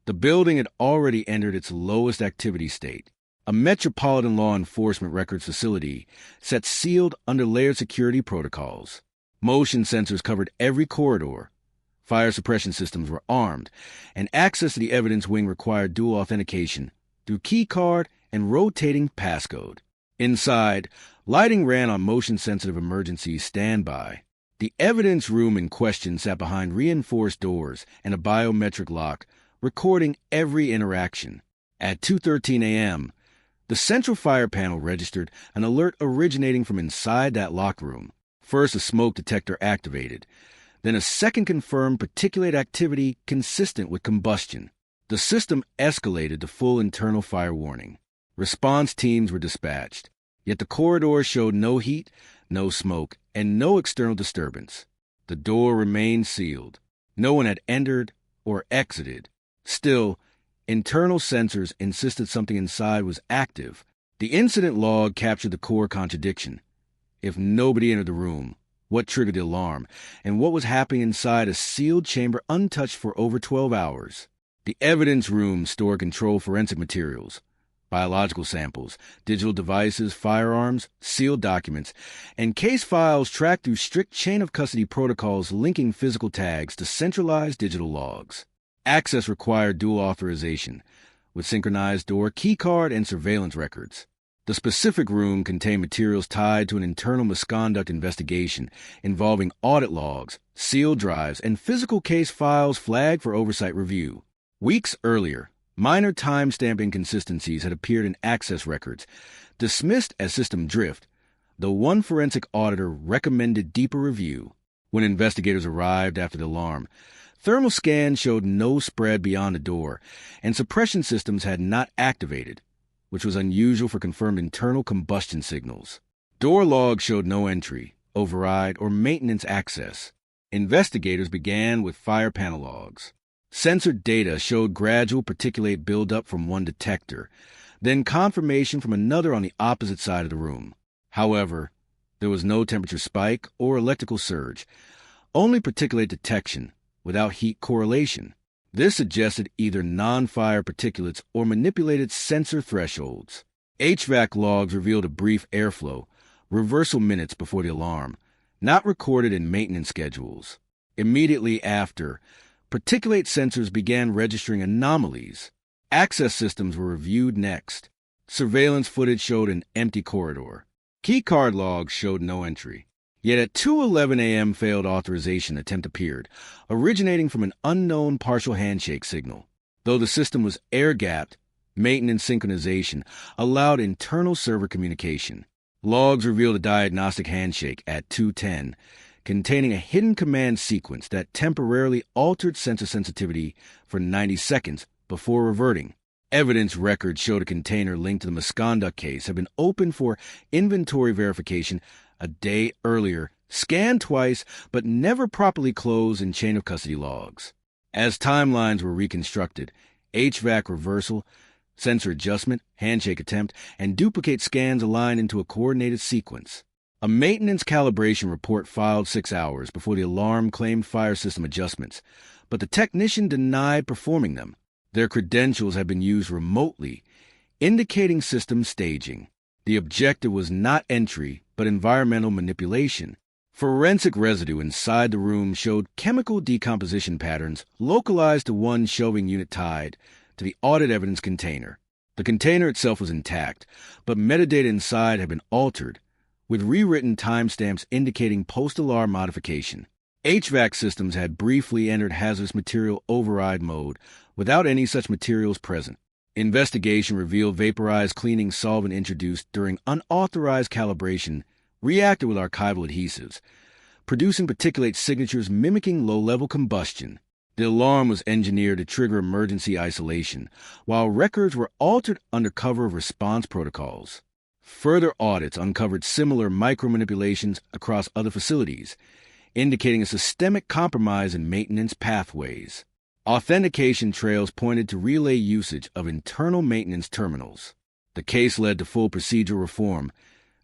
The building had already entered its lowest activity state. A Metropolitan Law Enforcement Records facility sat sealed under layered security protocols. Motion sensors covered every corridor. Fire suppression systems were armed, and access to the evidence wing required dual authentication through keycard and rotating passcode. Inside, lighting ran on motion-sensitive emergency standby. The evidence room in question sat behind reinforced doors and a biometric lock, recording every interaction. At 2:13 a.m., the central fire panel registered an alert originating from inside that locked room. First, a smoke detector activated, then a second confirmed particulate activity consistent with combustion. The system escalated to full internal fire warning. Response teams were dispatched, yet the corridor showed no heat, no smoke, and no external disturbance. The door remained sealed. No one had entered or exited. Still, internal sensors insisted something inside was active. The incident log captured the core contradiction. If nobody entered the room, what triggered the alarm, and what was happening inside a sealed chamber untouched for over 12 hours? The evidence room stored controlled forensic materials, biological samples, digital devices, firearms, sealed documents, and case files tracked through strict chain-of-custody protocols linking physical tags to centralized digital logs. Access required dual authorization, with synchronized door, keycard, and surveillance records. The specific room contained materials tied to an internal misconduct investigation involving audit logs, sealed drives, and physical case files flagged for oversight review. Weeks earlier, minor timestamp inconsistencies had appeared in access records, dismissed as system drift, though one forensic auditor recommended deeper review. When investigators arrived after the alarm, thermal scans showed no spread beyond the door, and suppression systems had not activated, which was unusual for confirmed internal combustion signals. Door logs showed no entry, override, or maintenance access. Investigators began with fire panel logs. Sensored data showed gradual particulate buildup from one detector, then confirmation from another on the opposite side of the room. However, there was no temperature spike or electrical surge, only particulate detection, without heat correlation. This suggested either non-fire particulates or manipulated sensor thresholds. HVAC logs revealed a brief airflow, reversal minutes before the alarm, not recorded in maintenance schedules. Immediately after, particulate sensors began registering anomalies. Access systems were reviewed next. Surveillance footage showed an empty corridor. Keycard logs showed no entry. Yet at 2:11 a.m. failed authorization attempt appeared, originating from an unknown partial handshake signal. Though the system was air-gapped, maintenance synchronization allowed internal server communication. Logs revealed a diagnostic handshake at 2:10, containing a hidden command sequence that temporarily altered sensor sensitivity for 90 seconds before reverting. Evidence records showed a container linked to the misconduct case had been opened for inventory verification a day earlier, scanned twice, but never properly closed in chain-of-custody logs. As timelines were reconstructed, HVAC reversal, sensor adjustment, handshake attempt, and duplicate scans aligned into a coordinated sequence. A maintenance calibration report filed 6 hours before the alarm claimed fire system adjustments, but the technician denied performing them. Their credentials had been used remotely, indicating system staging. The objective was not entry, but environmental manipulation. Forensic residue inside the room showed chemical decomposition patterns localized to one shelving unit tied to the audit evidence container. The container itself was intact, but metadata inside had been altered, with rewritten timestamps indicating post-alarm modification. HVAC systems had briefly entered hazardous material override mode without any such materials present. Investigation revealed vaporized cleaning solvent introduced during unauthorized calibration reacted with archival adhesives, producing particulate signatures mimicking low-level combustion. The alarm was engineered to trigger emergency isolation, while records were altered under cover of response protocols. Further audits uncovered similar micromanipulations across other facilities, indicating a systemic compromise in maintenance pathways. Authentication trails pointed to relay usage of internal maintenance terminals. The case led to full procedural reform,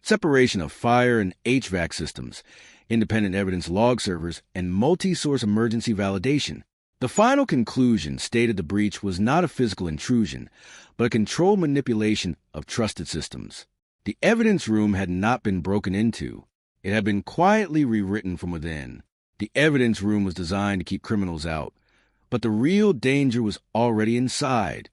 separation of fire and HVAC systems, independent evidence log servers, and multi-source emergency validation. The final conclusion stated the breach was not a physical intrusion, but a controlled manipulation of trusted systems. The evidence room had not been broken into. It had been quietly rewritten from within. The evidence room was designed to keep criminals out, but the real danger was already inside.